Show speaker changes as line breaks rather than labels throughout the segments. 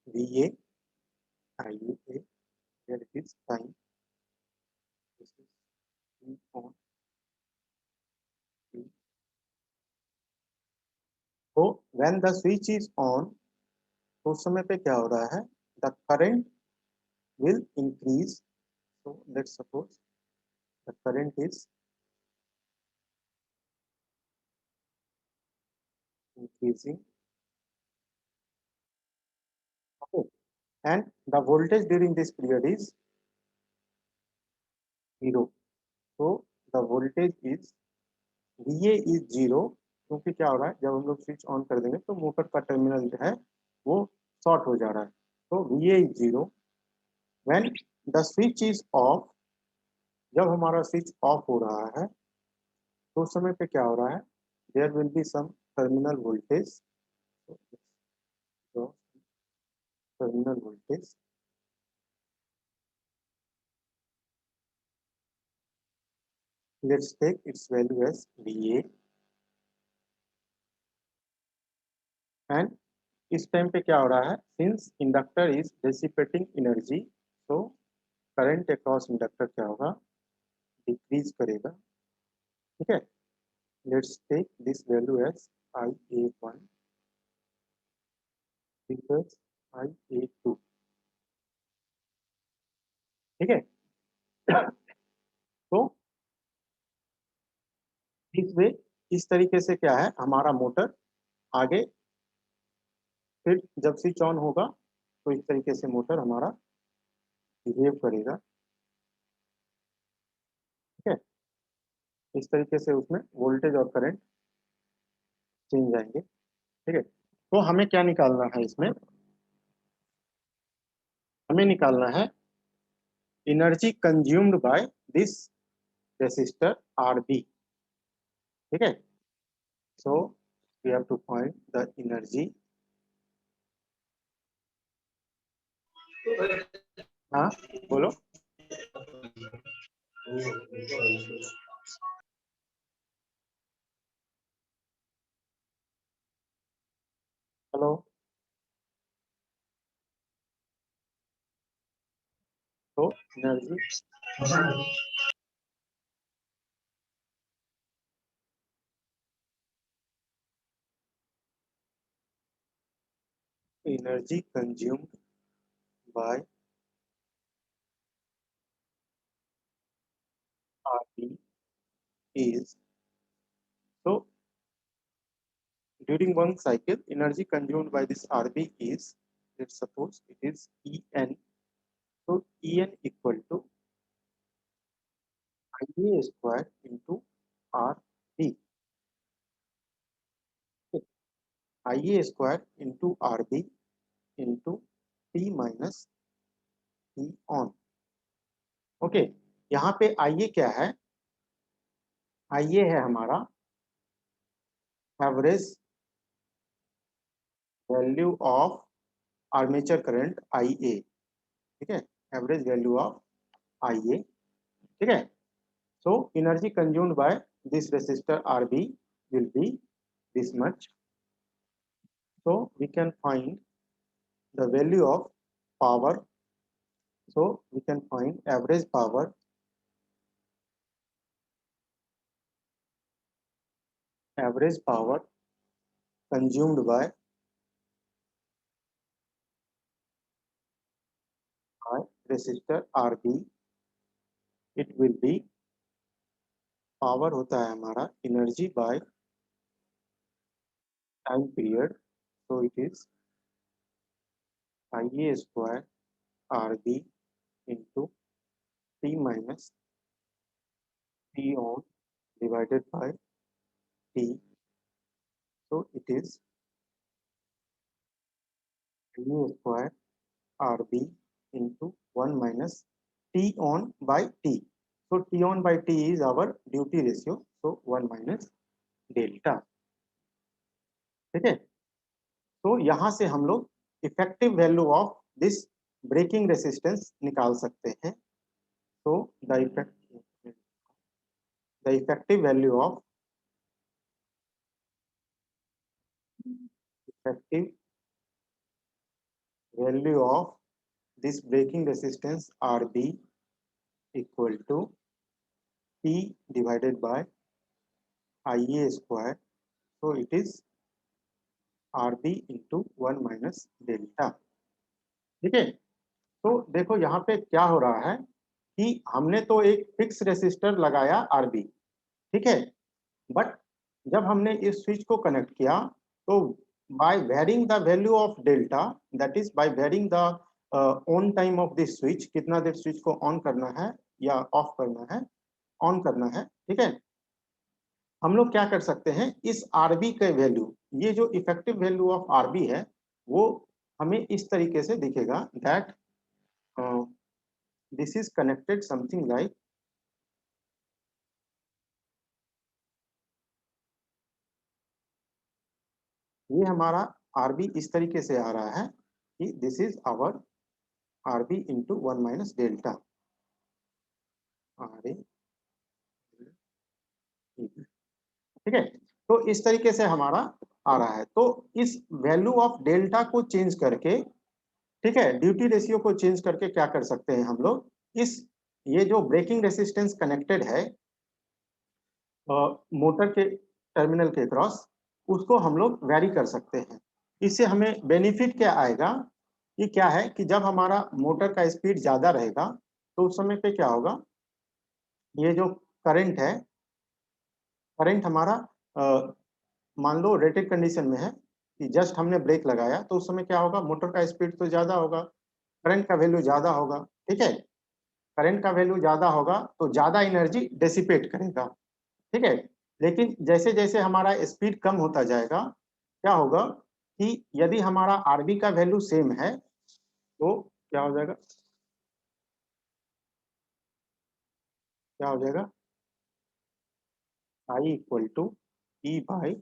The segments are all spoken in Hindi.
VA, IA, here it is time, this is T on T. So when the switch is on, तो उस समय पे क्या हो रहा है, the current will increase. So let's suppose the current is increasing, okay, and the voltage during this period is 0. So the voltage is VA is 0, क्योंकि क्या हो रहा है, जब हम लोग स्विच ऑन कर देंगे तो मोटर का टर्मिनल जो है वो शॉर्ट हो जा रहा है, तो VA is 0. When the switch is off, जब हमारा स्विच ऑफ हो रहा है तो उस समय पे क्या हो रहा है, there will be some terminal voltage, terminal voltage, let's take its value as VA, and इस टाइम पे क्या हो रहा है, since inductor is dissipating energy, तो करंट अक्रॉस इंडक्टर क्या होगा, डिक्रीज करेगा, ठीक है. Let's take this value as IA1, this as IA2, ठीक है. तो इस वे, इस तरीके से क्या है, हमारा मोटर आगे फिर जब स्विच ऑन होगा तो इस तरीके से मोटर हमारा बिहेव करेगा, ठीक है. इस तरीके से उसमें वोल्टेज और करंट चेंज आएंगे, ठीक है. तो हमें क्या निकालना है इसमें, हमें निकालना है energy consumed by this resistor RB, ठीक है. So we have to find the energy. हाँ बोलो. हेलो. तो energy consumed by RB is, so during one cycle energy consumed by this RB is, let's suppose it is En. So En equal to Ia square into RB. Ia square into RB into T minus T on. Okay, यहाँ पे Ia क्या है, Ia है हमारा average value of armature current Ia, ठीक है, एवरेज वैल्यू ऑफ Ia, ठीक है. So energy consumed by this resistor RB will be this much. So we can find the value of power. So we can find average power consumed by resistor RB. It will be, power होता है हमारा energy by time period. So it is Ia square RB into T minus T on divided by T. So it is Ia square RB into 1 minus T on by T. So T on by T is our duty ratio. So 1 minus delta, ठीक है. तो यहां से हम लोग effective value of this braking resistance निकाल सकते हैं. तो the effective value of effective value of this braking resistance RB equal to P divided by IA square, so it is RB into 1 minus delta. ठीक है, तो देखो यहाँ पे क्या हो रहा है कि हमने तो एक फिक्स रेसिस्टर लगाया RB, ठीक है, बट जब हमने इस स्विच को कनेक्ट किया तो by varying the value of delta, that is by varying the on time of this switch, कितना देर स्विच को ऑन करना है या ऑफ करना है, ऑन करना है, ठीक है, हम लोग क्या कर सकते हैं, इस RB के वैल्यू, ये जो इफेक्टिव वैल्यू ऑफ RB है वो हमें इस तरीके से दिखेगा that this is connected something like, ये हमारा RB इस तरीके से आ रहा है कि this is our RB into 1 minus delta RA, ठीक है, तो इस तरीके से हमारा आ रहा है। तो इस वैल्यू ऑफ डेल्टा को चेंज करके, ठीक है, ड्यूटी रेशियो को चेंज करके क्या कर सकते हैं हम लोग, इस ये जो ब्रेकिंग रेसिस्टेंस कनेक्टेड है मोटर के टर्मिनल के क्रॉस, उसको हम लोग वैरी कर सकते हैं। इससे हमें बेनिफिट क्या आएगा, ये क्या है कि जब हमारा मोटर का स्पीड ज्यादा रहेगा तो उस समय पे क्या होगा, ये जो करंट है, करंट हमारा मान लो रेटेड कंडीशन में है कि जस्ट हमने ब्रेक लगाया तो उस समय क्या होगा, मोटर का स्पीड तो ज्यादा होगा, करंट का वैल्यू ज्यादा होगा, ठीक है, करंट का वैल्यू ज्यादा होगा तो ज्यादा एनर्जी डेसिपेट करेगा, ठीक है, लेकिन जैसे जैसे हमारा स्पीड कम होता जाएगा क्या होगा कि यदि हमारा RB का वैल्यू सेम है तो क्या हो जाएगा, क्या हो जाएगा, I equal to E by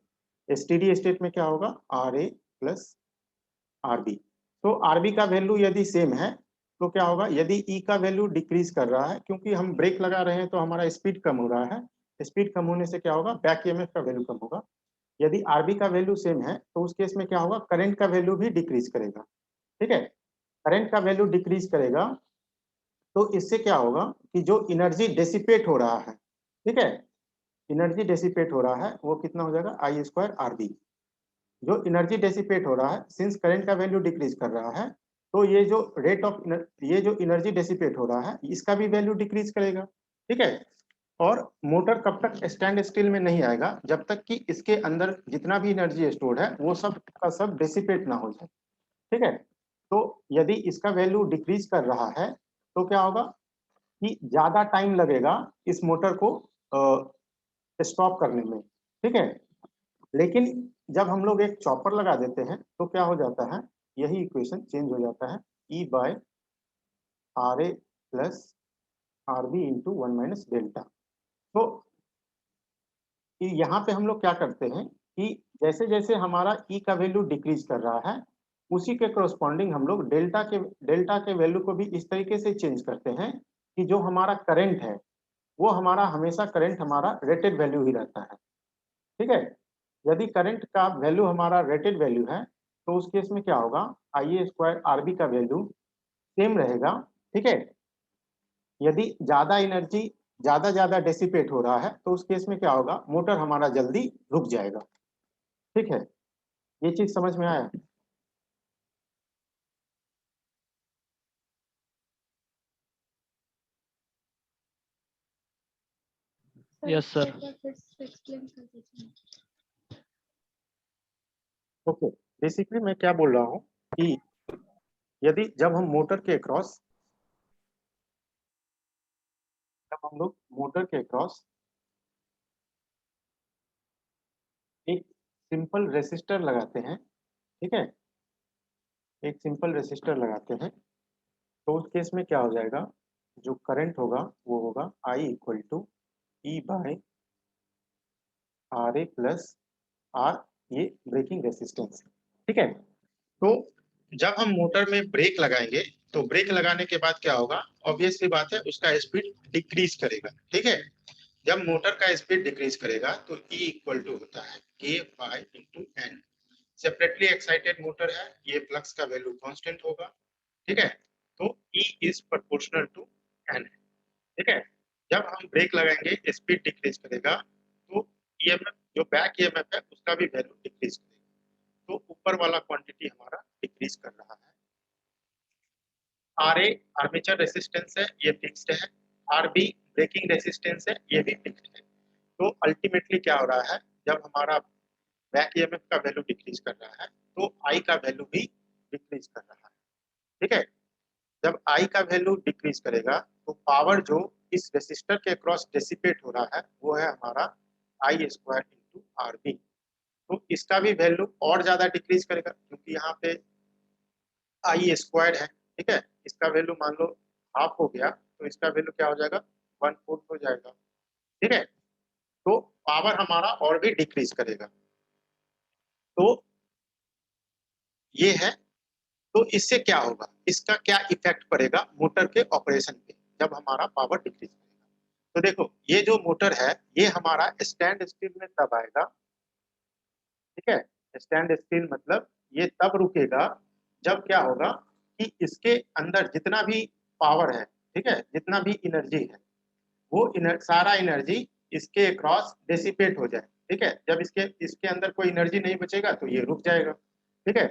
steady state में क्या होगा RA प्लस RB। तो RB का वैल्यू यदि सेम है तो क्या होगा, यदि E का वैल्यू डिक्रीज कर रहा है क्योंकि हम ब्रेक लगा रहे हैं तो हमारा स्पीड कम हो रहा है, स्पीड कम होने से क्या होगा, बैक EMF का वैल्यू कम होगा। यदि RB का वैल्यू सेम है तो उस केस में क्या होगा, करंट का वैल्यू भी डिक्रीज करेगा, ठीक है, करंट का वैल्यू डिक्रीज करेगा तो इससे क्या होगा कि जो एनर्जी डेसिपेट हो रहा है, ठीक है, एनर्जी डेसिपेट हो रहा है वो कितना हो जाएगा, I स्क्वायर RB। जो एनर्जी डेसिपेट हो रहा है सिंस करंट का वैल्यू डिक्रीज कर रहा है तो ये जो रेट ऑफ, ये जो एनर्जी डेसिपेट हो रहा है इसका भी वैल्यू डिक्रीज करेगा, ठीक है, और मोटर कब तक स्टैंड स्टिल में नहीं आएगा, जब तक कि इसके अंदर जितना भी एनर्जी स्टोर्ड है वो सब का सब डेसिपेट ना हो जाए, ठीक है, तो यदि इसका वैल्यू डिक्रीज कर रहा है तो क्या होगा कि ज्यादा टाइम लगेगा इस मोटर को स्टॉप करने में, ठीक है, लेकिन जब हम लोग एक चॉपर लगा देते हैं तो क्या हो जाता है, यही इक्वेशन चेंज हो जाता है, E by RA plus RB into 1 minus delta. तो यहाँ पे हम लोग क्या करते हैं कि जैसे जैसे हमारा E का वैल्यू डिक्रीज कर रहा है उसी के कोरस्पॉन्डिंग हम लोग डेल्टा के वैल्यू को भी इस तरीके से चेंज करते हैं कि जो हमारा करंट है वो हमारा हमेशा करंट हमारा रेटेड वैल्यू ही रहता है, ठीक है, यदि करंट का वैल्यू हमारा रेटेड वैल्यू है तो उस केस में क्या होगा, IA स्क्वायर RB का वैल्यू सेम रहेगा, ठीक है, यदि ज्यादा डेसिपेट हो रहा है तो उस केस में क्या होगा, मोटर हमारा जल्दी रुक जाएगा, ठीक है, ये चीज समझ में आया।
Yes sir.
ओके, बेसिकली मैं क्या बोल रहा हूँ कि यदि जब हम मोटर के क्रॉस, जब हम लोग मोटर के क्रॉस एक सिंपल रेसिस्टर लगाते हैं, ठीक है, एक सिंपल रेसिस्टर लगाते हैं तो उस केस में क्या हो जाएगा, जो करंट होगा वो होगा I equal to E by RA plus R, ये ब्रेकिंग रेसिस्टेंस, ठीक है, तो जब हम मोटर में ब्रेक लगाएंगे तो ब्रेक लगाने के बाद क्या होगा, ऑब्वियस सी बात है उसका स्पीड डिक्रीज करेगा, ठीक है, जब मोटर का स्पीड डिक्रीज करेगा तो E इक्वल टू होता है K bye into N। Separately excited motor है, ये फ्लक्स का वैल्यू कांस्टेंट होगा, ठीक है। तो E is proportional to N, ठीक है। जब हम ब्रेक लगाएंगे स्पीड डिक्रीज करेगा, तो ईएमएफ जो बैक ईएमएफ है उसका भी वैल्यू डिक्रीज करेगा। तो ऊपर वाला क्वांटिटी हमारा डिक्रीज कर रहा है। आरए आर्मेचर रेसिस्टेंस है, ये फिक्स्ड है। आरबी ब्रेकिंग रेसिस्टेंस है, ये भी फिक्स्ड है। तो अल्टीमेटली क्या हो रहा है, जब हमारा बैक ईएमएफ का वैल्यू डिक्रीज कर रहा है तो आई का वैल्यू भी डिक्रीज कर रहा है, ठीक है। जब आई का वैल्यू डिक्रीज करेगा तो पावर जो इस रेसिस्टर के क्रॉस डेसिपेट हो रहा है वो है हमारा आई स्क्वायर इंटू आर बी। तो इसका भी वैल्यू और ज्यादा डिक्रीज करेगा क्योंकि यहाँ पे आई स्क्वायर है, ठीक है। इसका वैल्यू मान लो हाफ हो गया तो इसका वैल्यू क्या हो जाएगा, 1/4 हो जाएगा, ठीक है। तो पावर हमारा और भी डिक्रीज करेगा। तो ये है। तो इससे क्या होगा, इसका क्या इफेक्ट पड़ेगा मोटर के ऑपरेशन पे जब हमारा पावर डिक्रीज करेगा। तो देखो ये जो मोटर है ये हमारा स्टैंड स्टिल में तब आएगा, ठीक है। स्टैंड स्टिल मतलब ये तब रुकेगा जब क्या होगा कि इसके अंदर जितना भी पावर है, ठीक है, जितना भी एनर्जी है वो सारा एनर्जी इसके क्रॉस डेसिपेट हो जाए, ठीक है। जब इसके इसके अंदर कोई एनर्जी नहीं बचेगा तो ये रुक जाएगा, ठीक है।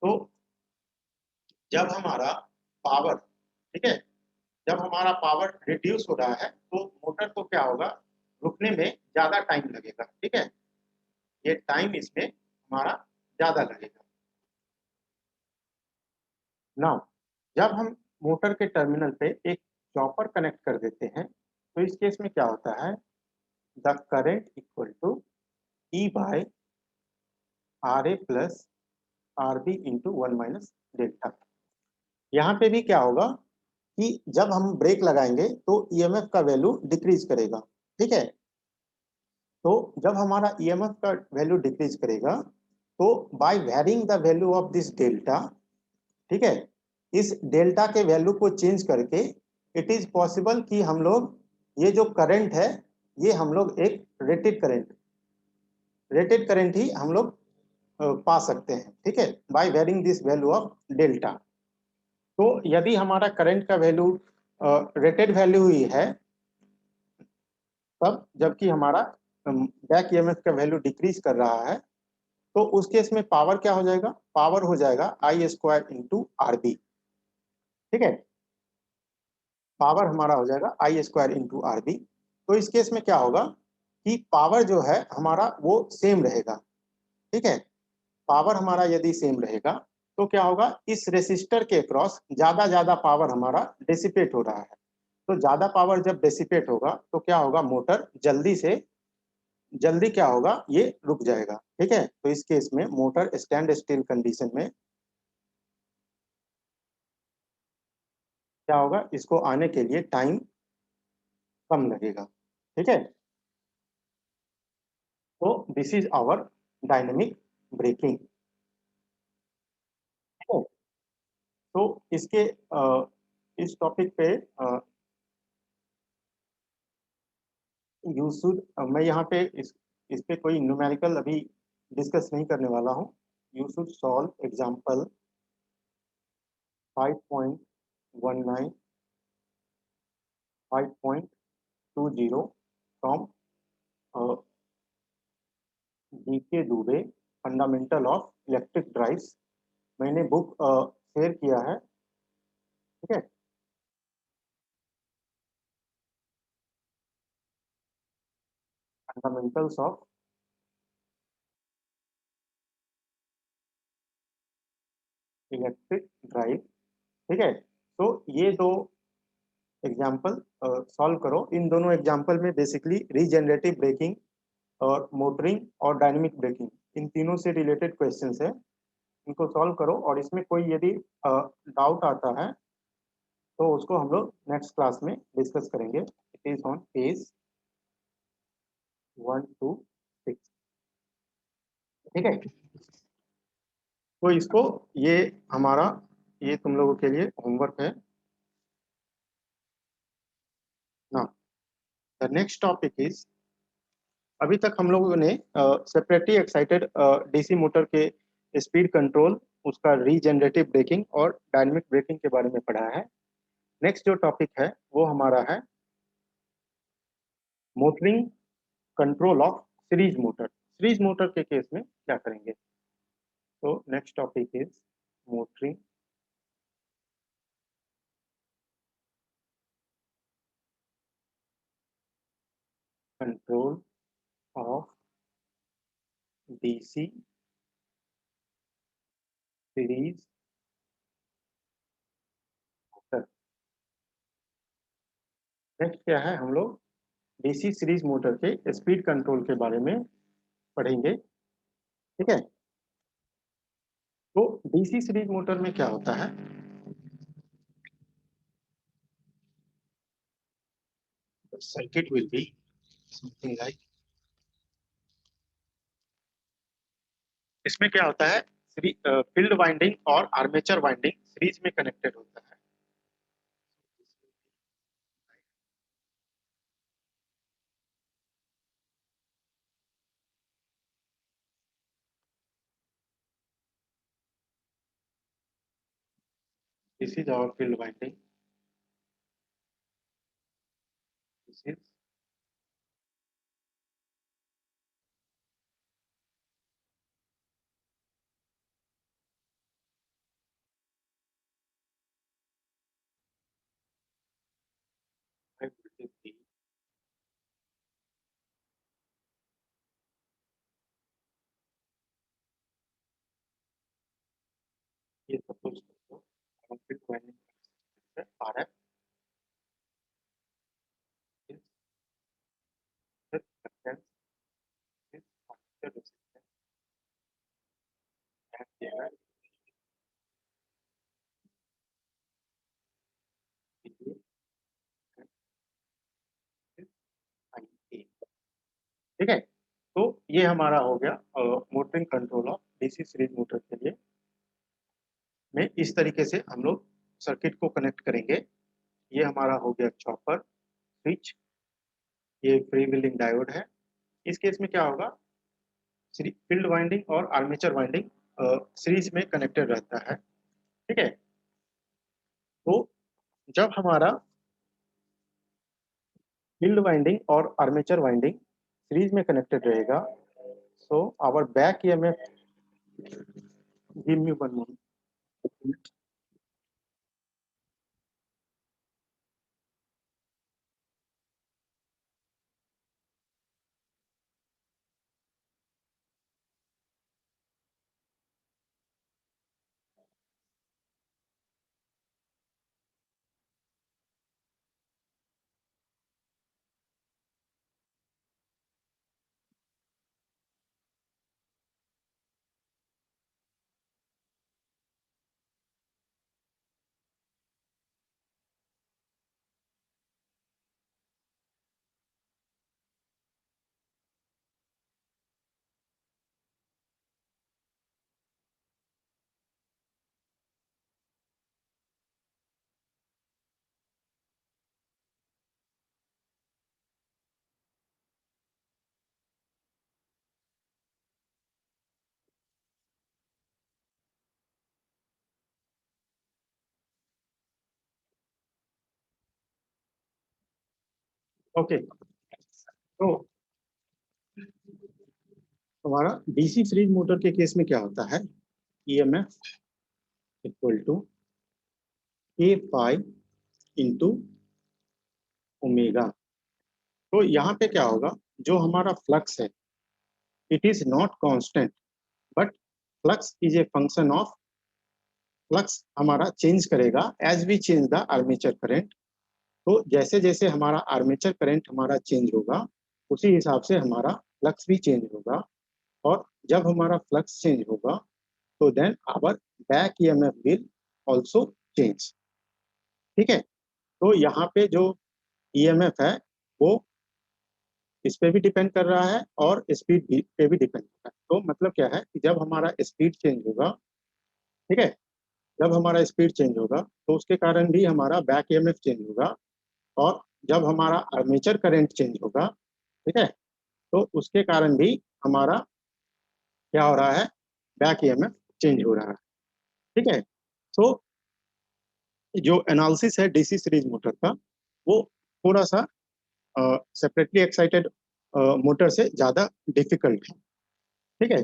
तो जब हमारा पावर, ठीक है, जब हमारा पावर रिड्यूस हो रहा है तो मोटर को क्या होगा, रुकने में ज्यादा टाइम लगेगा, ठीक है। ये टाइम इसमें हमारा ज्यादा लगेगा। नाउ जब हम मोटर के टर्मिनल पे एक चॉपर कनेक्ट कर देते हैं तो इस केस में क्या होता है, the current equal to E by R A plus R B into 1 - delta. यहाँ पे भी क्या होगा कि जब हम ब्रेक लगाएंगे तो ईएमएफ का वैल्यू डिक्रीज करेगा, ठीक है। तो जब हमारा ईएमएफ का वैल्यू डिक्रीज करेगा तो by varying the value of this delta, ठीक है, इस डेल्टा के वैल्यू को चेंज करके इट इज पॉसिबल कि हम लोग ये जो करंट है ये हम लोग एक रेटेड करंट ही हम लोग पा सकते हैं, ठीक है, by varying this value of delta. तो यदि हमारा करंट का वैल्यू रेटेड वैल्यू ही है तब जबकि हमारा बैक ईएमएफ का वैल्यू डिक्रीज कर रहा है तो उस केस में पावर क्या हो जाएगा, पावर हो जाएगा आई स्क्वायर इंटू आर बी, ठीक है। पावर हमारा हो जाएगा आई स्क्वायर इंटू आर बी। तो इस केस में क्या होगा कि पावर जो है हमारा वो सेम रहेगा, ठीक है। पावर हमारा यदि सेम रहेगा तो क्या होगा, इस रेसिस्टर के क्रॉस ज्यादा पावर हमारा डेसिपेट हो रहा है। तो ज्यादा पावर जब डेसिपेट होगा तो क्या होगा, मोटर जल्दी क्या होगा, ये रुक जाएगा, ठीक है। तो इस केस में मोटर स्टैंड स्टिल कंडीशन में क्या होगा, इसको आने के लिए टाइम कम लगेगा, ठीक है। तो this is our dynamic braking, ठीक है। तो इसके इस टॉपिक पे यू शुड, मैं यहाँ पे इस पे कोई न्यूमेरिकल अभी डिस्कस नहीं करने वाला हूँ। You should solve example 5.19 5.20 from DK Dubey, fundamental of electric drives. मैंने बुक शेयर किया है, ठीक है। फंडामेंटल्स ऑफ इलेक्ट्रिक ड्राइव, ठीक है। तो ये दो एग्जाम्पल सॉल्व करो। इन दोनों एग्जाम्पल में बेसिकली रीजनरेटिव ब्रेकिंग और मोटरिंग और डायनेमिक ब्रेकिंग इन तीनों से रिलेटेड क्वेश्चंस है। इनको सॉल्व करो और इसमें कोई यदि डाउट आता है तो उसको हम लोग नेक्स्ट क्लास में डिस्कस करेंगे। It is on page 1 to 6, ठीक है। तो इसको ये हमारा ये तुम लोगों के लिए होमवर्क है ना। द नेक्स्ट टॉपिक इज अभी तक हम लोगों ने सेपरेटली एक्साइटेड डीसी मोटर के स्पीड कंट्रोल, उसका रीजनरेटिव ब्रेकिंग और डायनेमिक ब्रेकिंग के बारे में पढ़ा है। नेक्स्ट जो टॉपिक है वो हमारा है motoring control of series motor. Series motor के केस में क्या करेंगे? तो next topic is motoring control of DC series motor. Next क्या है, हम लोग डीसी सीरीज मोटर के स्पीड कंट्रोल के बारे में पढ़ेंगे। ठीक है, तो डीसी सीरीज मोटर में क्या होता है? Circuit will be something like, इसमें क्या होता है, फील्ड वाइंडिंग और आर्मेचर वाइंडिंग सीरीज में कनेक्टेड होता है। This is our field winding, this is high voltage की, ये सपोज करो field winding R F is constant is resistance and there ठीक है, तो ये हमारा हो गया motoring control of DC series motor के लिए। में इस तरीके से हम लोग सर्किट को कनेक्ट करेंगे। ये हमारा हो गया चॉपर स्विच, ये फ्री व्हीलिंग डायोड है। इस केस में क्या होगा, फील्ड वाइंडिंग और आर्मेचर वाइंडिंग सीरीज में कनेक्टेड रहता है। ठीक है, तो जब हमारा फील्ड वाइंडिंग और आर्मेचर वाइंडिंग सीरीज में कनेक्टेड रहेगा, so our back EMF, give me one moment. Okay, तो हमारा डीसी सीरीज मोटर के केस में क्या होता है, EMF equal to a phi into omega. तो यहाँ पे क्या होगा, जो हमारा फ्लक्स है it is not constant, but flux is a function of, flux हमारा चेंज करेगा as we change the armature current. तो जैसे जैसे हमारा आर्मेचर करंट हमारा चेंज होगा उसी हिसाब से हमारा फ्लक्स भी चेंज होगा, और जब हमारा फ्लक्स चेंज होगा तो then our back EMF will also change. ठीक है, तो यहाँ पे जो ईएमएफ है वो इस पे भी डिपेंड कर रहा है और स्पीड पे भी डिपेंड कर रहा है। तो मतलब क्या है कि जब हमारा स्पीड चेंज होगा, ठीक है, जब हमारा स्पीड चेंज होगा तो उसके कारण भी हमारा बैक ईएमएफ चेंज होगा, और जब हमारा आर्मेचर करंट चेंज होगा, ठीक है, तो उसके कारण भी हमारा क्या हो रहा है, बैक ईएमएफ चेंज हो रहा है। ठीक है। तो जो एनालिसिस है डीसी सीरीज मोटर का, वो थोड़ा सा सेपरेटली एक्साइटेड मोटर से ज्यादा डिफिकल्ट है। ठीक है।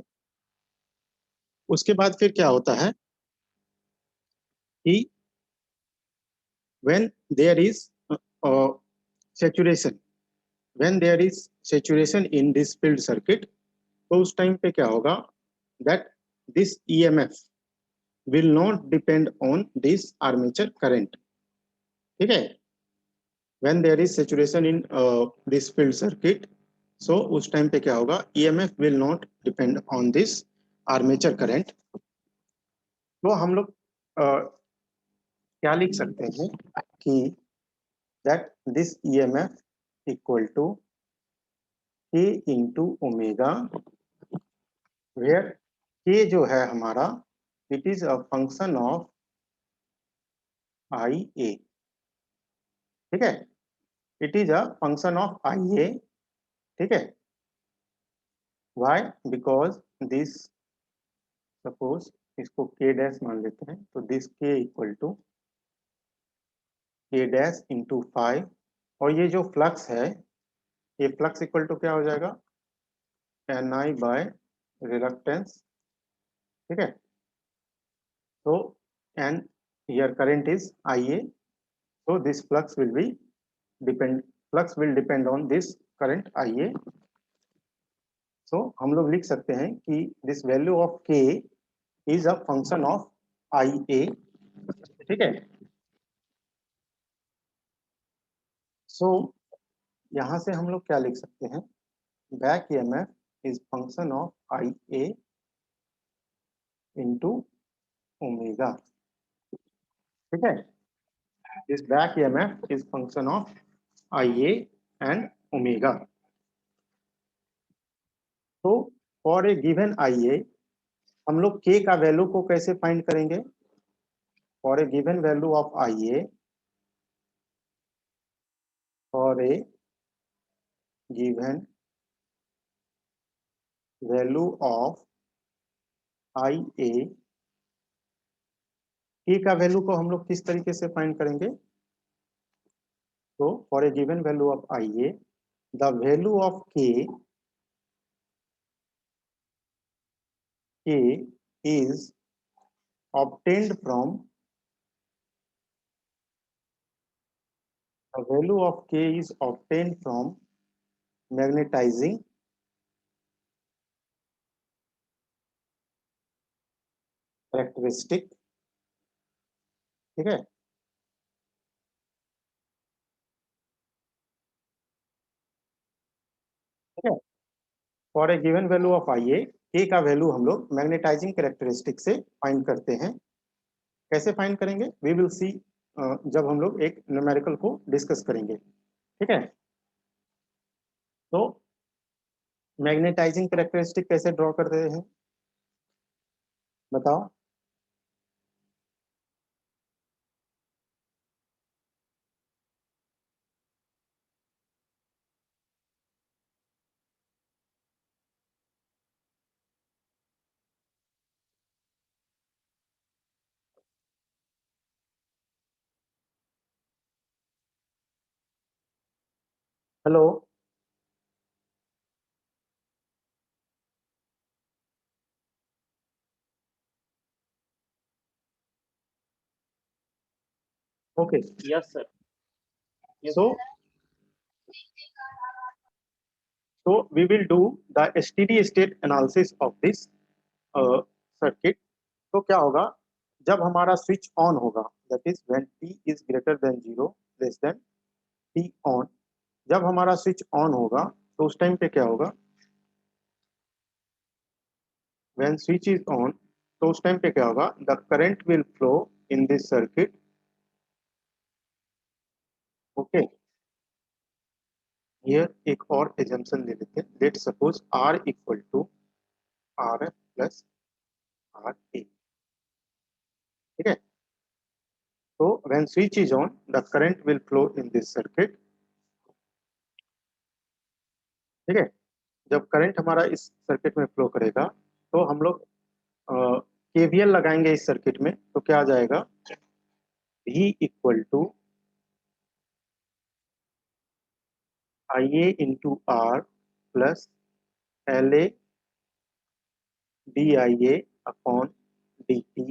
उसके बाद फिर क्या होता है कि when there is saturation when there is saturation in this field circuit, तो उस टाइम पे क्या होगा, that this EMF will not depend on this armature current। ठीक है। when there is saturation in this field circuit, so उस टाइम पे क्या होगा, EMF will not depend on this armature current। तो हम लोग क्या लिख सकते हैं कि that this EMF equal to K into omega, where K जो है हमारा, it is a function of IA। ठीक है। it is a function of IA। ठीक है। why, because this, suppose इसको K डैश मान लेते हैं, तो this K equal to K dash into 5, और ये जो फ्लक्स है, ये फ्लक्स इक्वल टू क्या हो जाएगा, Ni by रिलक्टेंस। ठीक है। तो and here current is IA, so this flux will depend on this current IA। so हम लोग लिख सकते हैं कि this value of K is a function of IA। ठीक है। so यहाँ से हम लोग क्या लिख सकते हैं, back EMF is function of IA into omega. ठीक है। this back EMF is function of IA and omega। तो फॉर ए गिवन IA हम लोग K का वैल्यू को कैसे फाइंड करेंगे, for a given value of IA, for a given value of IA, K का वैल्यू को हम लोग किस तरीके से फाइंड करेंगे, तो for a given value of IA the value of K is obtained from the value of K is obtained from magnetising characteristic. ठीक है। ठीक है। For a given value of IA, K का वैल्यू हम लोग मैग्नेटाइजिंग कैरेक्टरिस्टिक से फाइंड करते हैं। कैसे फाइंड करेंगे, वी विल सी जब हम लोग एक न्यूमेरिकल को डिस्कस करेंगे। ठीक है। तो मैग्नेटाइजिंग कैरेक्टरिस्टिक कैसे ड्रॉ करते हैं, बताओ। Hello. Okay.
Yes, sir.
So we will do the steady state analysis of this circuit. तो क्या होगा, जब हमारा स्विच ऑन होगा, that is when t is greater than 0 less than t on, जब हमारा स्विच ऑन होगा तो उस टाइम पे क्या होगा, व्हेन स्विच इज ऑन, तो उस टाइम पे क्या होगा, the current will flow in this circuit. Okay. Here एक और एजम्पशन ले लेते हैं, let suppose R equal to RF plus RA। ठीक है। तो when switch is on the current will flow in this circuit. ठीक है। जब करंट हमारा इस सर्किट में फ्लो करेगा तो हम लोग केवीएल लगाएंगे इस सर्किट में, तो क्या आ जाएगा, V equal to IA into R plus LA DIA upon DT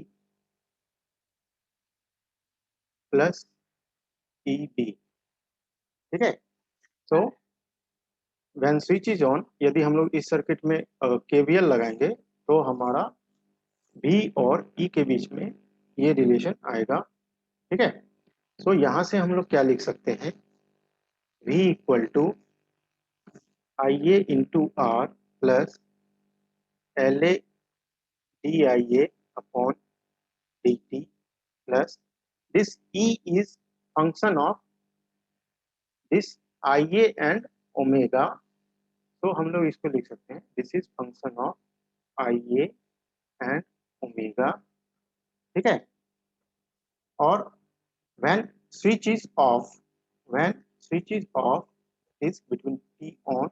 plus EB। ठीक है, तो व्हेन स्विच इज ऑन, यदि हम लोग इस सर्किट में केवीएल लगाएंगे तो हमारा V और E के बीच में ये रिलेशन आएगा। ठीक है, तो यहाँ से हम लोग क्या लिख सकते हैं, V equal to IA into R plus LA DIA upon DT plus this E is function of this IA and omega, तो हम लोग इसको लिख सकते हैं this is function of IA and omega. ठीक है, और when switch is off, when switch is off is between T on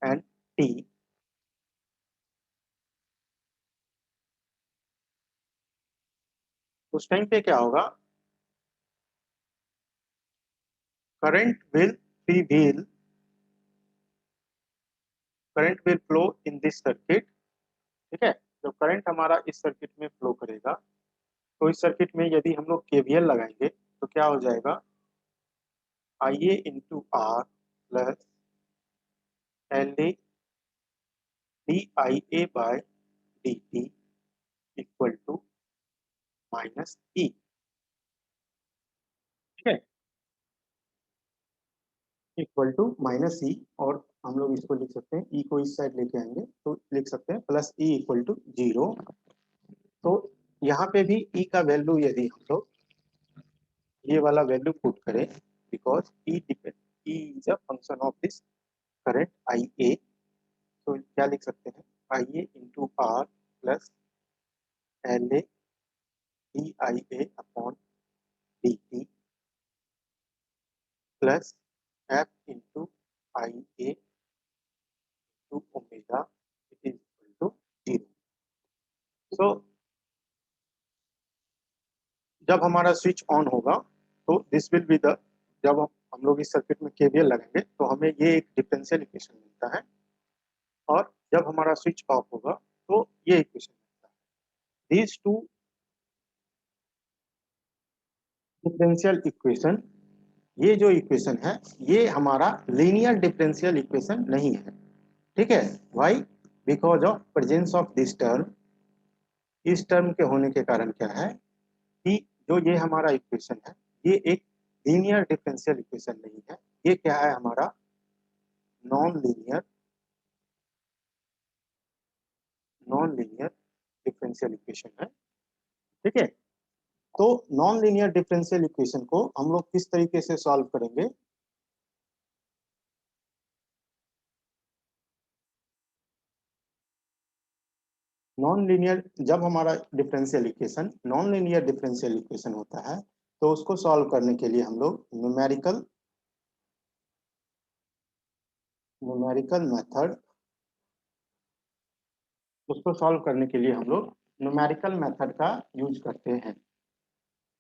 and T, उस टाइम पे क्या होगा, current will prevail, current will flow in this circuit. ठीक है, जब करंट हमारा इस सर्किट में फ्लो करेगा तो इस सर्किट में यदि हम लोग केवीएल लगाएंगे तो क्या हो जाएगा, IA into R plus LA DIA by DT equal to minus E। ठीक है, इक्वल टू माइनस ई, और हम लोग इसको लिख सकते हैं, ई को इस साइड लेके आएंगे तो लिख सकते हैं प्लस ई इक्वल टू 0। तो यहाँ पे भी ई का वैल्यू यदि हम लोग ये वाला वैल्यू पुट करें, because E depend, E is a function of this current I A, तो क्या लिख सकते हैं, I A into R plus L A D I A upon D T plus F into I A two omega, it is equal to 0। So जब हमारा स्विच ऑन होगा तो दिस विल बी द, जब हम लोग इस सर्किट में केवीएल लगाएंगे तो हमें ये एक डिफरेंशियल इक्वेशन मिलता है, और जब हमारा स्विच ऑफ होगा तो ये इक्वेशन मिलता है। दीज टू डिफरेंशियल इक्वेशन, ये जो इक्वेशन है ये हमारा लीनियर डिफरेंशियल इक्वेशन नहीं है। ठीक है, why, because of presence of this term, इस टर्म के होने के कारण क्या है कि जो ये हमारा इक्वेशन है ये एक लीनियर डिफरेंशियल इक्वेशन नहीं है, ये क्या है, हमारा non linear, non linear differential equation है। ठीक है, तो नॉन लीनियर डिफरेंशियल इक्वेशन को हम लोग किस तरीके से सॉल्व करेंगे, नॉन लीनियर, जब हमारा differential equation non linear differential equation होता है तो उसको सॉल्व करने के लिए हम लोग न्यूमेरिकल मेथड, उसको सॉल्व करने के लिए हम लोग न्यूमेरिकल मेथड का यूज करते हैं।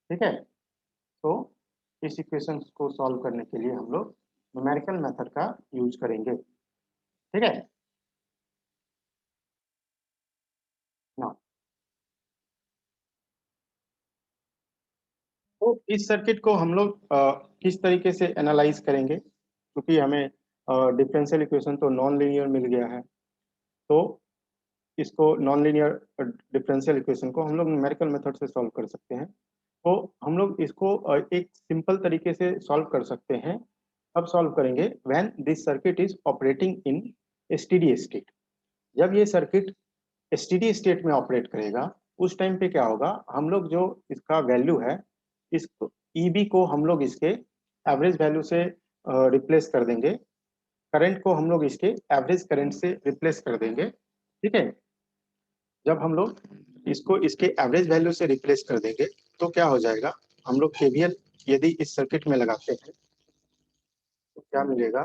ठीक है, तो इस इक्वेशन को सॉल्व करने के लिए हम लोग न्यूमेरिकल मेथड का यूज करेंगे। ठीक है ना, तो इस सर्किट को हम लोग किस तरीके से एनालाइज करेंगे, क्योंकि हमें डिफरेंशियल इक्वेशन तो नॉन लीनियर मिल गया है, तो इसको नॉन लीनियर डिफरेंशियल इक्वेशन को हम लोग न्यूमेरिकल मेथड से सॉल्व कर सकते हैं। तो हम लोग इसको एक सिंपल तरीके से सॉल्व कर सकते हैं। अब सॉल्व करेंगे when this circuit is operating in steady state, जब ये सर्किट स्टेडी स्टेट में ऑपरेट करेगा उस टाइम पे क्या होगा, हम लोग जो इसका वैल्यू है, इस ईबी को हम लोग इसके एवरेज वैल्यू से रिप्लेस कर देंगे, करंट को हम लोग इसके एवरेज करंट से रिप्लेस कर देंगे। ठीक है, जब हम लोग इसको इसके एवरेज वैल्यू से रिप्लेस कर देंगे तो क्या हो जाएगा, हम लोग केवीएल यदि इस सर्किट में लगाते हैं तो क्या मिलेगा,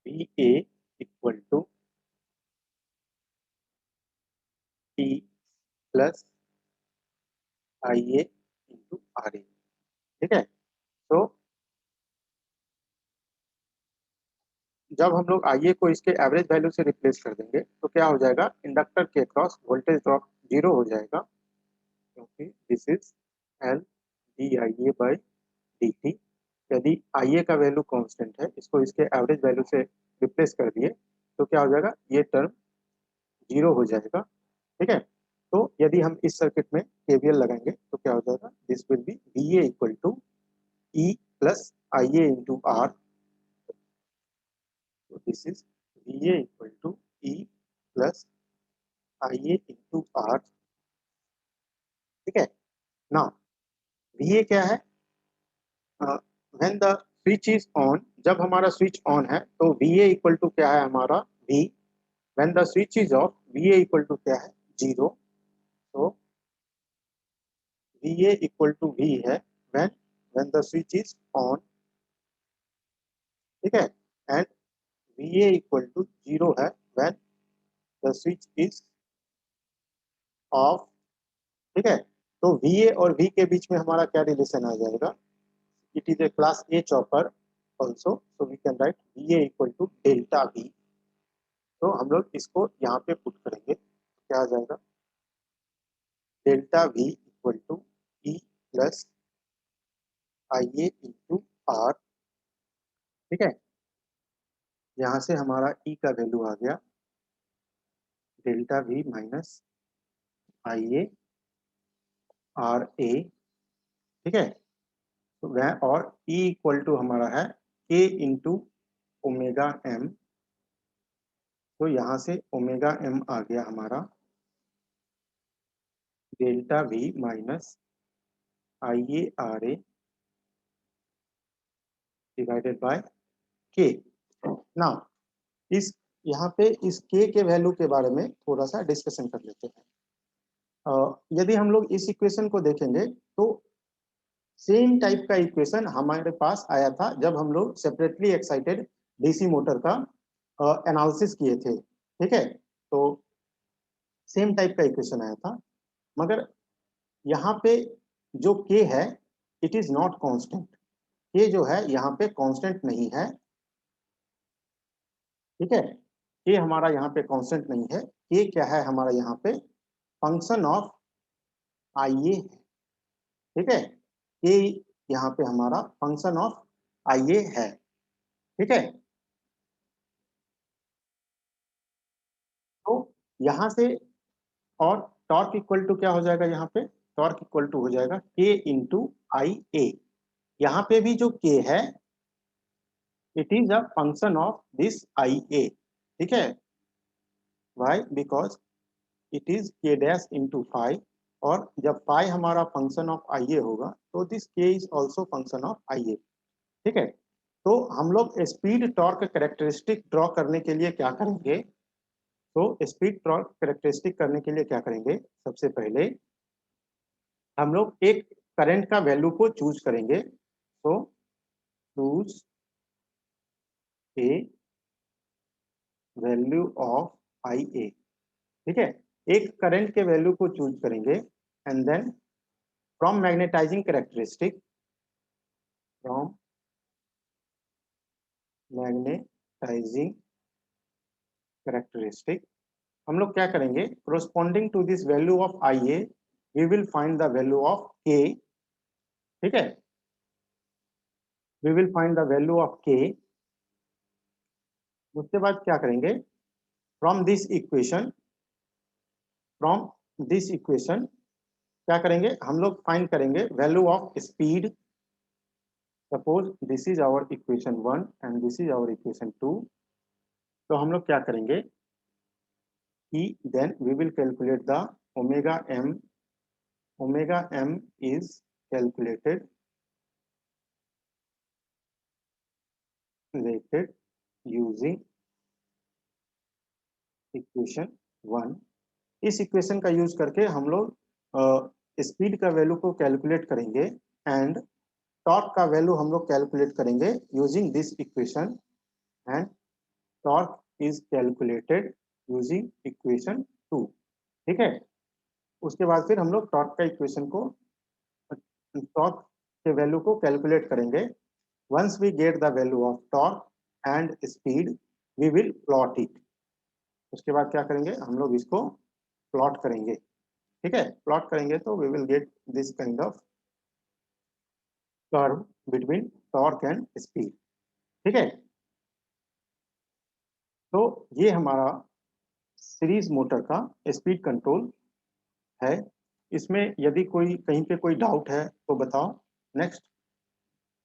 VA equal to T plus IA into RA। ठीक है, तो जब हम लोग IA को इसके एवरेज वैल्यू से रिप्लेस कर देंगे तो क्या हो जाएगा, इंडक्टर के अक्रॉस वोल्टेज ड्रॉप 0 हो जाएगा, क्योंकि this is L dIA by dt। यदि IA का वैल्यू कांस्टेंट है, इसको इसके एवरेज वैल्यू से रिप्लेस कर दिए तो क्या हो जाएगा, ये टर्म 0 हो जाएगा। ठीक है, तो यदि हम इस सर्किट में KVL लगाएंगे तो क्या हो जाएगा, this will be VA equal to E plus IA into R। तो this is VA equal to E plus IA into R। ठीक है ना, VA क्या है, when the switch is on, जब हमारा स्विच ऑन है तो VA इक्वल टू क्या है हमारा V। When the switch is off, VA equal to क्या है 0। तो VA इक्वल टू V है when when the switch is on. ठीक है, एंड VA इक्वल टू 0 है when the switch is off. ठीक है, तो VA और V के बीच में हमारा क्या रिलेशन आ जाएगा, it is a class A chopper also, so we can write VA equal to delta V। तो हम लोग इसको यहाँ पे पुट करेंगे, क्या आ जाएगा, delta V equal to E plus IA into R। ठीक है, यहाँ से हमारा E का वैल्यू आ गया delta V minus IA RA। ठीक है, तो वह और E इक्वल टू हमारा है K इंटू ओमेगा M। तो यहाँ से ओमेगा M आ गया हमारा delta V minus IA RA divided by K। Now इस यहाँ पे इस K के वैल्यू के बारे में थोड़ा सा डिस्कशन कर लेते हैं। यदि हम लोग इस इक्वेशन को देखेंगे तो सेम टाइप का इक्वेशन हमारे पास आया था जब हम लोग सेपरेटली एक्साइटेड डीसी मोटर का एनालिसिस किए थे। ठीक है, तो सेम टाइप का इक्वेशन आया था, मगर यहाँ पे जो K है it is not constant. K जो है यहाँ पे कांस्टेंट नहीं है। ठीक है, K हमारा यहाँ पे कांस्टेंट नहीं है। K क्या है हमारा यहाँ पे, फंक्शन ऑफ IA है। ठीक है, K यहाँ पे हमारा फंक्शन ऑफ IA है। ठीक है, तो यहाँ से और टॉर्क इक्वल टू क्या हो जाएगा, यहाँ पे टॉर्क इक्वल टू हो जाएगा K इंटू IA। यहाँ पे भी जो K है it is a function of this IA। ठीक है, why, because it is K dash into five, और जब फाइव हमारा फंक्शन ऑफ IA होगा तो this K is also function of IA। ठीक है, तो हम लोग स्पीड टॉर्क कैरेक्टरिस्टिक ड्रॉ करने के लिए क्या करेंगे, तो स्पीड टॉर्क कैरेक्टरिस्टिक करने के लिए क्या करेंगे, सबसे पहले हम लोग एक करंट का वैल्यू को चूज करेंगे। तो choose a value of IA। ठीक है, एक करंट के वैल्यू को चूज करेंगे and then from magnetising characteristic, from magnetising characteristic हम लोग क्या करेंगे, corresponding to this value of IA we will find the value of K। ठीक है, we will find the value of K। उसके बाद क्या करेंगे, from this equation, from this equation क्या करेंगे, हम लोग फाइंड करेंगे value of speed. Suppose this is our equation 1 and this is our equation 2। तो हम लोग क्या करेंगे कि then we will calculate the omega M। Omega M is calculated using equation 1। इस इक्वेशन का यूज करके हम लोग स्पीड का वैल्यू को कैलकुलेट करेंगे एंड टॉर्क का वैल्यू हम लोग कैलकुलेट करेंगे using this equation. And torque is calculated using equation 2। ठीक है, उसके बाद फिर हम लोग टॉर्क का इक्वेशन को, टॉर्क के वैल्यू को कैलकुलेट करेंगे। Once we get the value of torque and speed we will plot it. उसके बाद क्या करेंगे, हम लोग इसको प्लॉट करेंगे। ठीक है, प्लॉट करेंगे तो we will get this kind of curve between torque and speed. ठीक है, तो ये हमारा सीरीज मोटर का स्पीड कंट्रोल है। इसमें यदि कोई कहीं पे कोई डाउट है तो बताओ नेक्स्ट,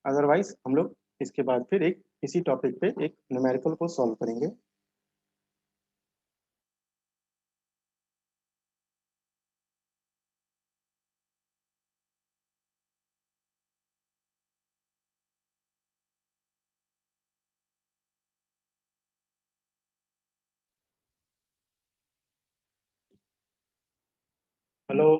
अदरवाइज हम लोग इसके बाद फिर एक इसी टॉपिक पे एक न्यूमेरिकल को सॉल्व करेंगे। हेलो,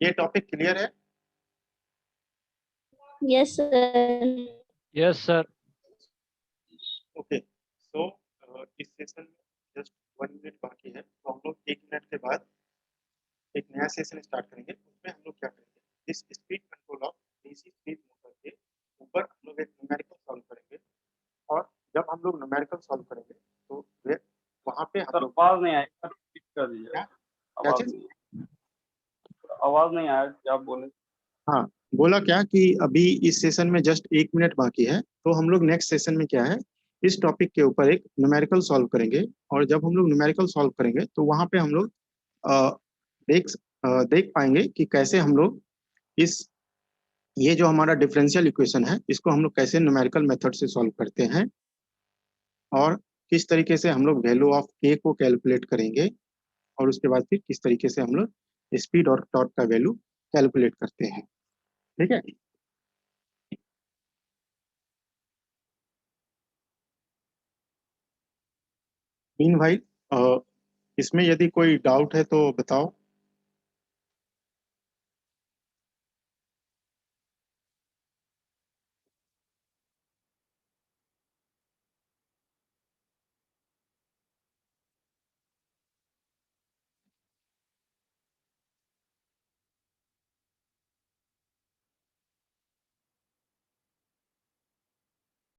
ये टॉपिक क्लियर है?
Yes, sir.
Yes, sir.
Okay, so इस सेशन में जस्ट 1 मिनट बाकी है, तो हम लोग 1 मिनट के बाद एक नया सेशन स्टार्ट करेंगे। उसमें हम लोग क्या करेंगे, this speed control of DC speed motor के ऊपर हम लोग एक न्यूमेरिकल सॉल्व करेंगे। और जब हम लोग न्यूमेरिकल सॉल्व करेंगे तो वहां पे हम लोग
आवाज नहीं आई, रिपीट कर दीजिए।
क्या
आवाज
चीज?
आवाज नहीं आया, क्या बोले?
हाँ, बोला क्या कि अभी इस सेशन में जस्ट 1 मिनट बाकी है, तो हम लोग नेक्स्ट सेशन में क्या है, इस टॉपिक के ऊपर एक न्यूमेरिकल सॉल्व करेंगे। और जब हम लोग न्यूमेरिकल सॉल्व करेंगे तो वहां पे हम लोग अ, देख पाएंगे कि कैसे हम लोग इस ये जो हमारा डिफरेंशियल इक्वेशन है इसको हम लोग कैसे न्यूमेरिकल मेथड से सॉल्व करते हैं, और किस तरीके से हम लोग वैल्यू ऑफ के को कैलकुलेट करेंगे, और उसके बाद फिर किस तरीके से हम लोग स्पीड और टॉर्क का वैल्यू कैलकुलेट करते हैं। ठीक है, मीन भाई इसमें यदि कोई डाउट है तो बताओ।